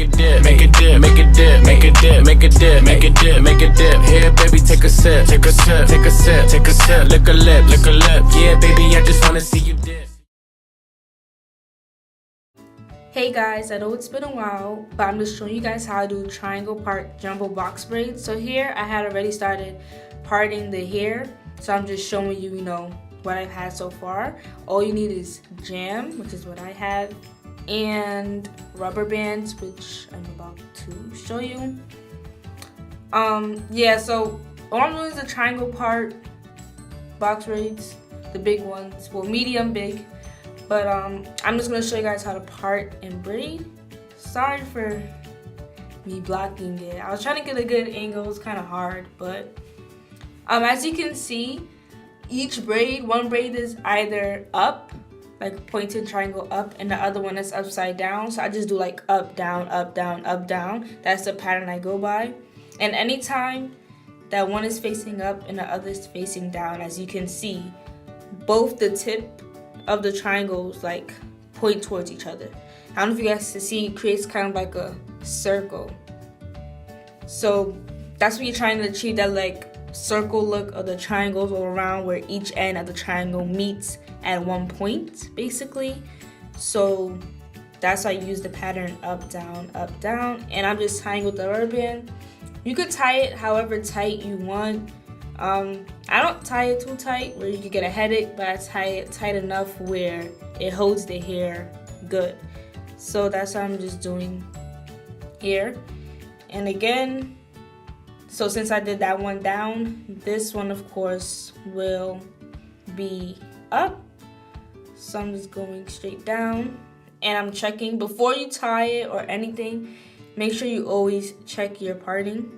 make it dip, make it dip, make it dip, make it dip, make it dip, make it dip, make it dip. Here, baby, take a sip, take a sip, take a sip, take a sip. Lick a lip, lick a lip. Yeah, baby, I just wanna see you dip. Hey guys, I know it's been a while, but I'm just showing you guys how to do triangle part jumbo box braids. So here I had already started parting the hair, so I'm just showing you, what I've had so far. All you need is jam, which is what I have, and rubber bands, which I'm about to show you. Yeah, so all I'm doing is the triangle part box braids, the big ones, well, medium big. But I'm just gonna show you guys how to part and braid. Sorry for me blocking it. I was trying to get a good angle. It's kind of hard, but as you can see, each braid, one braid is either up, like pointed triangle up, and the other one is upside down. So I just do like up, down, up, down, up, down. That's the pattern I go by. And anytime that one is facing up and the other is facing down, as you can see, both the tip of the triangles like point towards each other. I don't know if you guys can see, it creates kind of like a circle. So that's what you're trying to achieve, that like circle look of the triangles all around, where each end of the triangle meets at one point basically. So that's why I use the pattern up, down, and I'm just tying with the rubber band. You could tie it however tight you want. I don't tie it too tight where you could get a headache, but I tie it tight enough where it holds the hair good. So that's what I'm just doing here. And again, so since I did that one down, this one of course will be up. So I'm just going straight down, and I'm checking before you tie it or anything. Make sure you always check your parting.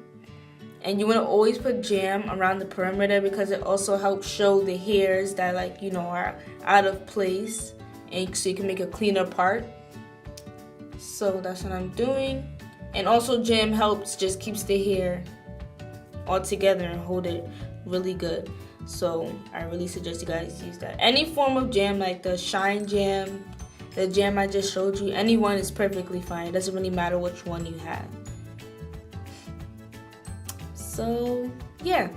And you want to always put jam around the perimeter, because it also helps show the hairs that are out of place, and so you can make a cleaner part. So that's what I'm doing. And also jam helps, just keeps the hair all together and hold it really good. So I really suggest you guys use that. Any form of jam, like the shine jam, the jam I just showed you, any one is perfectly fine. It doesn't really matter which one you have. So, yeah.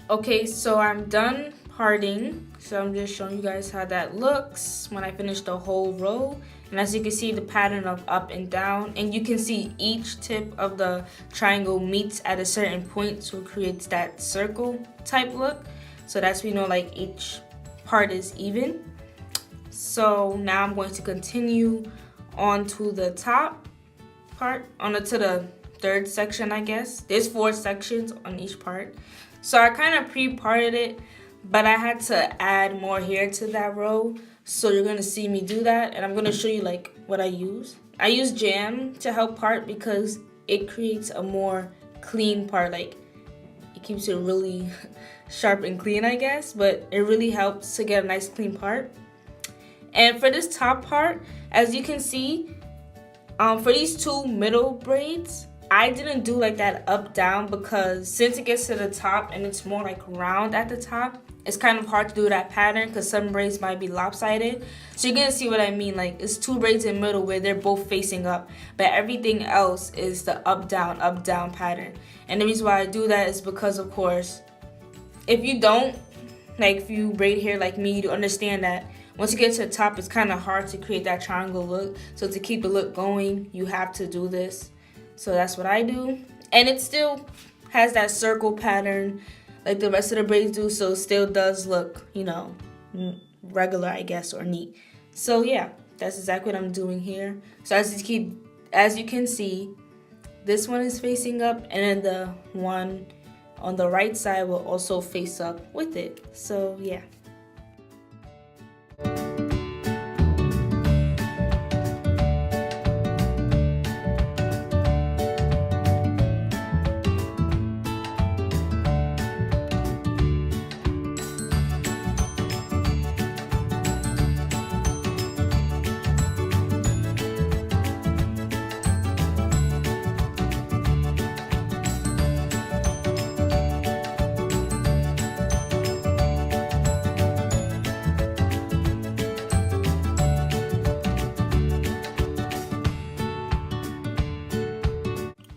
Okay, so I'm done parting. So I'm just showing you guys how that looks when I finish the whole row. And as you can see, the pattern of up and down, and you can see each tip of the triangle meets at a certain point, so it creates that circle type look. So that's when like each part is even. So now I'm going to continue on to the top part, to the third section, I guess. There's 4 sections on each part. So I kind of pre-parted it, but I had to add more hair to that row. So you're gonna see me do that, and I'm gonna show you like what I use. I use jam to help part because it creates a more clean part. Like, it keeps it really sharp and clean, I guess, but it really helps to get a nice clean part. And for this top part, as you can see, for these 2 middle braids, I didn't do like that up down, because since it gets to the top and it's more like round at the top, it's kind of hard to do that pattern because some braids might be lopsided. So you're gonna see what I mean. Like, it's 2 braids in the middle where they're both facing up, but everything else is the up down pattern. And the reason why I do that is because, of course, if you don't, like if you braid hair like me, you understand that once you get to the top, it's kind of hard to create that triangle look. So to keep the look going, you have to do this. So that's what I do. And it still has that circle pattern like the rest of the braids do, so it still does look, regular, I guess, or neat. So yeah, That's exactly what I'm doing here. So as you can see, this one is facing up, and then the one on the right side will also face up with it. So yeah.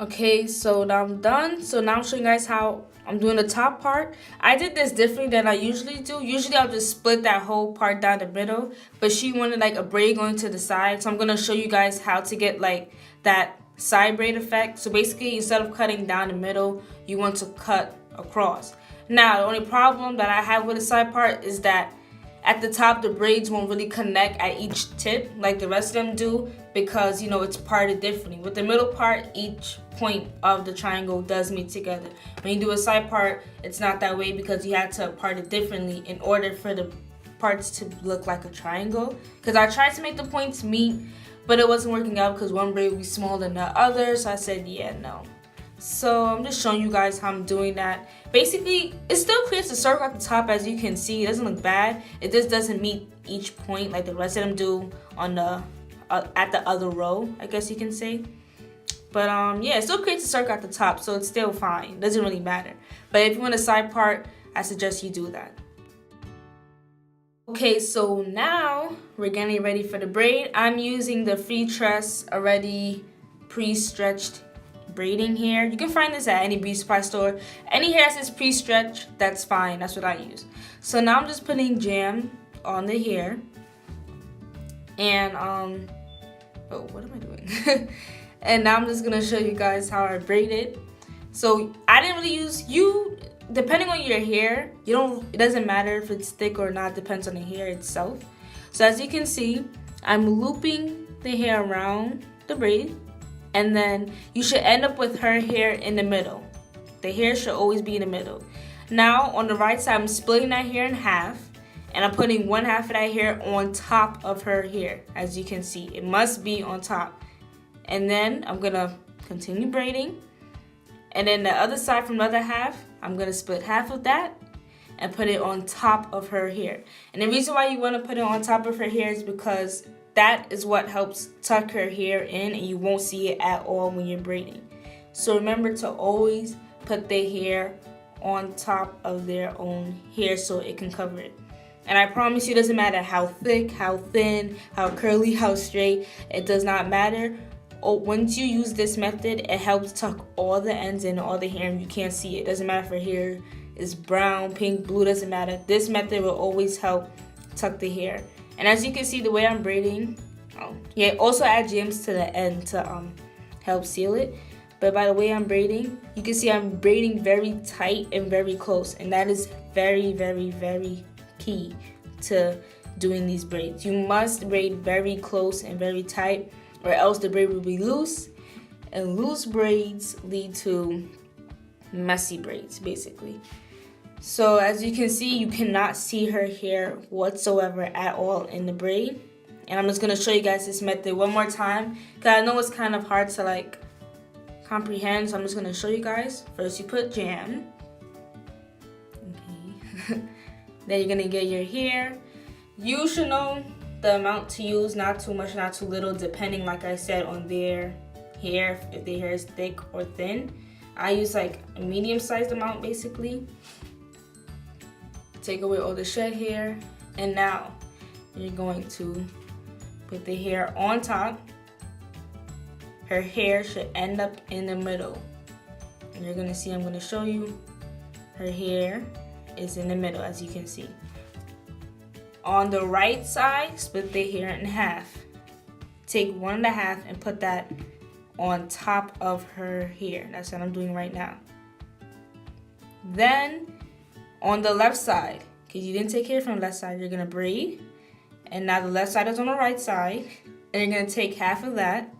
Okay, so now I'm done. So now I'm showing you guys how I'm doing the top part. I did this differently than I usually do. Usually I'll just split that whole part down the middle, but she wanted like a braid going to the side. So I'm gonna show you guys how to get like that side braid effect. So basically, instead of cutting down the middle, you want to cut across. Now, the only problem that I have with the side part is that at the top, the braids won't really connect at each tip like the rest of them do, because, you know, it's parted differently. With the middle part, each point of the triangle does meet together. When you do a side part, it's not that way because you have to part it differently in order for the parts to look like a triangle. Because I tried to make the points meet, but it wasn't working out because one braid would be smaller than the other, so I said, yeah, no. So I'm just showing you guys how I'm doing that. Basically, it still creates a circle at the top, as you can see. It doesn't look bad. It just doesn't meet each point like the rest of them do on the at the other row, I guess you can say. But yeah, it still creates a circle at the top, so it's still fine. It doesn't really matter. But if you want a side part, I suggest you do that. Okay, so now we're getting ready for the braid. I'm using the free tress already pre-stretched braiding hair. You can find this at any beauty supply store. Any hair that says pre-stretch, that's fine. That's what I use. So now I'm just putting jam on the hair, and oh, what am I doing? And now I'm just gonna show you guys how I braid it. So I didn't really use depending on your hair, it doesn't matter if it's thick or not, depends on the hair itself. So as you can see, I'm looping the hair around the braid, and then you should end up with her hair in the middle. The hair should always be in the middle. Now on the right side, I'm splitting that hair in half, and I'm putting one half of that hair on top of her hair. As you can see, it must be on top. And then I'm gonna continue braiding, and then the other side from the other half, I'm gonna split half of that and put it on top of her hair. And the reason why you wanna put it on top of her hair is because that is what helps tuck her hair in, and you won't see it at all when you're braiding. So remember to always put the hair on top of their own hair so it can cover it. And I promise you, it doesn't matter how thick, how thin, how curly, how straight, it does not matter. Once you use this method, it helps tuck all the ends in, all the hair, and you can't see it. It doesn't matter if her hair is brown, pink, blue, doesn't matter. This method will always help tuck the hair. And as you can see, the way I'm braiding, yeah, also add gems to the end to help seal it. But by the way I'm braiding, you can see I'm braiding very tight and very close, and that is very, very, very key to doing these braids. You must braid very close and very tight, or else the braid will be loose, and loose braids lead to messy braids, basically. So as you can see, you cannot see her hair whatsoever at all in the braid. And I'm just gonna show you guys this method one more time, because I know it's kind of hard to like comprehend, so I'm just gonna show you guys. First you put jam, okay. Then you're gonna get your hair. You should know the amount to use, not too much, not too little, depending, like I said, on their hair, if their hair is thick or thin. I use like a medium-sized amount, basically. Take away all the shed hair, and now you're going to put the hair on top. Her hair should end up in the middle, and you're gonna see, I'm gonna show you, her hair is in the middle, as you can see. On the right side, split the hair in half. Take 1.5 and put that on top of her hair. That's what I'm doing right now. Then on the left side, because you didn't take hair from the left side, you're gonna braid, And now the left side is on the right side. And you're gonna take half of that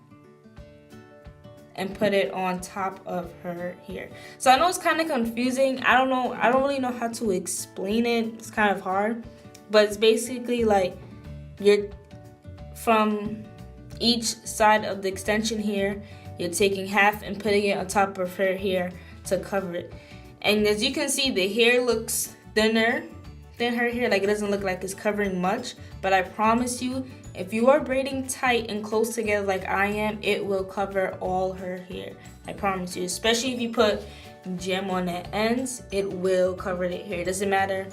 and put it on top of her here. So I know it's kind of confusing. I don't really know how to explain it. It's kind of hard, but it's basically like you're from each side of the extension here, you're taking half and putting it on top of her hair to cover it. And as you can see, the hair looks thinner than her hair, like it doesn't look like it's covering much, but I promise you, if you are braiding tight and close together like I am, it will cover all her hair. I promise you, especially if you put gem on the ends, it will cover the hair. It doesn't matter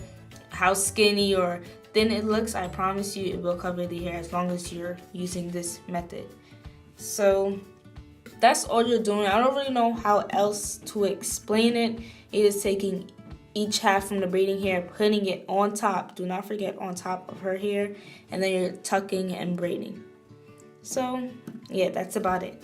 how skinny or thin it looks, I promise you it will cover the hair as long as you're using this method. So that's all you're doing. I don't really know how else to explain it. It is taking each half from the braiding hair, putting it on top, do not forget, on top of her hair, and then you're tucking and braiding. So yeah, that's about it.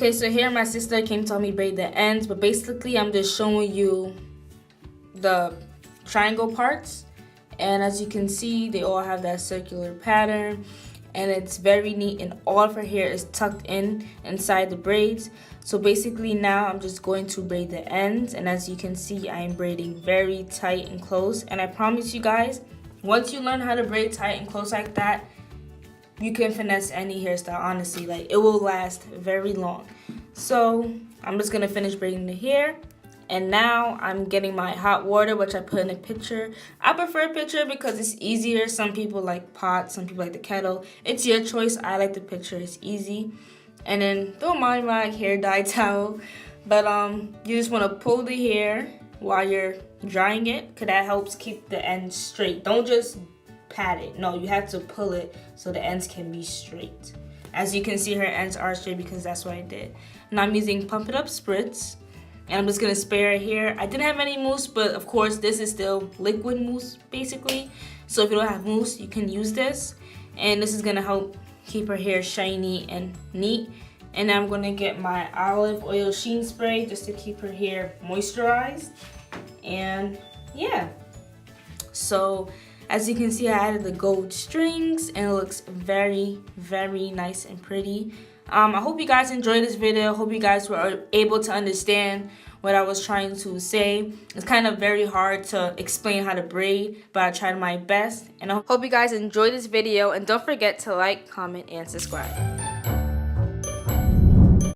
Okay, so here my sister came to help me braid the ends, but basically I'm just showing you the triangle parts. And as you can see, they all have that circular pattern, and it's very neat, and all of her hair is tucked in inside the braids. So basically now I'm just going to braid the ends, and as you can see, I am braiding very tight and close. And I promise you guys, once you learn how to braid tight and close like that, you can finesse any hairstyle, honestly. Like, it will last very long. So I'm just gonna finish braiding the hair, and now I'm getting my hot water, which I put in a pitcher. I prefer a pitcher because it's easier. Some people like pot, some people like the kettle. It's your choice. I like the pitcher, it's easy. And then don't mind my hair dye towel, but you just wanna pull the hair while you're drying it, because that helps keep the ends straight. Don't just pat it. No, you have to pull it so the ends can be straight. As you can see, her ends are straight because that's what I did. And I'm using Pump It Up Spritz, and I'm just gonna spray her hair. I didn't have any mousse, but of course this is still liquid mousse basically. So if you don't have mousse, you can use this, and this is gonna help keep her hair shiny and neat. And I'm gonna get my olive oil sheen spray just to keep her hair moisturized. And yeah, so as you can see, I added the gold strings, and it looks very, very nice and pretty. I hope you guys enjoyed this video. Hope you guys were able to understand what I was trying to say. It's kind of very hard to explain how to braid, but I tried my best. And I hope you guys enjoyed this video. And don't forget to like, comment, and subscribe.